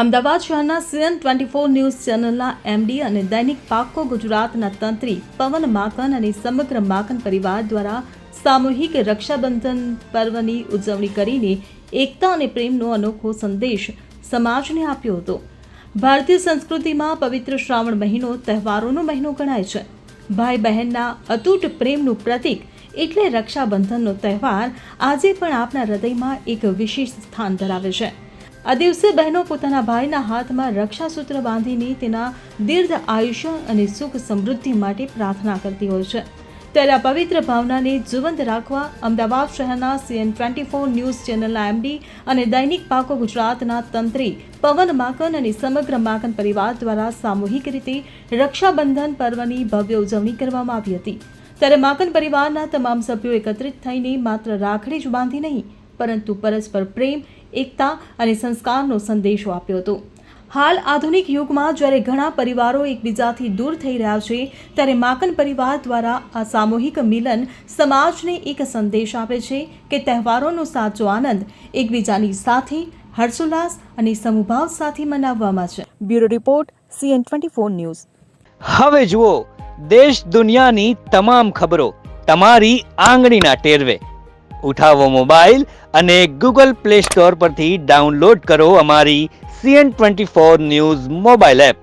અમદાવાદ શહેરના CN24 news ચેનલના MD અને દૈનિક પાક્કો ગુજરાતના તંત્રી પવન માકન અને સમગ્ર માકન પરિવાર દ્વારા સામૂહિક રક્ષાબંધન પર્વની ઉજવણી કરીને એકતા અને પ્રેમનો અનોખો સંદેશ સમાજને આપ્યો હતો। ભારતીય સંસ્કૃતિમાં પવિત્ર શ્રાવણ મહિનો તહેવારોનો મહિનો ગણાય છે। ભાઈ બહેનના અતૂટ પ્રેમનું પ્રતીક એટલે રક્ષાબંધનનો તહેવાર આજે પણ આપણા હૃદયમાં એક વિશેષ સ્થાન ધરાવે છે। આ દિવસે બહેનો પોતાના ભાઈના હાથમાં રક્ષાસૂત્ર બાંધીને તેના દીર્ઘ આયુષ્ય અને સુખ સમૃદ્ધિ માટે પ્રાર્થના કરતી હોય છે। ત્યારે આ પવિત્ર ભાવનાને જીવંત રાખવા અમદાવાદ શહેરના CN24 ન્યૂઝ ચેનલના MD અને દૈનિક પાકો ગુજરાતના તંત્રી પવન માકન અને સમગ્ર માકન પરિવાર દ્વારા સામૂહિક રીતે રક્ષાબંધન પર્વની ભવ્ય ઉજવણી કરવામાં આવી હતી। ત્યારે માકન પરિવારના તમામ સભ્યો એકત્રિત થઈને માત્ર રાખડી જ બાંધી નહીં પરંતુ પરસ્પર પ્રેમ, એકતા અને સંસ્કારનો સંદેશો આપ્યો હતો। હાલ આધુનિક યુગમાં જ્યારે ઘણા પરિવારો એકબીજાથી દૂર થઈ રહ્યા છે, ત્યારે માકન પરિવાર દ્વારા આ સામૂહિક મિલન સમાજને એક સંદેશ આપે છે કે તહેવારોનો સાચો આનંદ એકબીજાની સાથે હર્ષોલ્લાસ અને સમભાવ સાથે મનાવવામાં છે। Bureau report CN24 news. હવે જુઓ દેશ દુનિયાની તમામ ખબરો તમારી આંગળીના ટેરવે। ઉઠાવો મોબાઈલ અને Google Play Store પરથી ડાઉનલોડ કરો અમારી CN24 ન્યૂઝ મોબાઈલ એપ।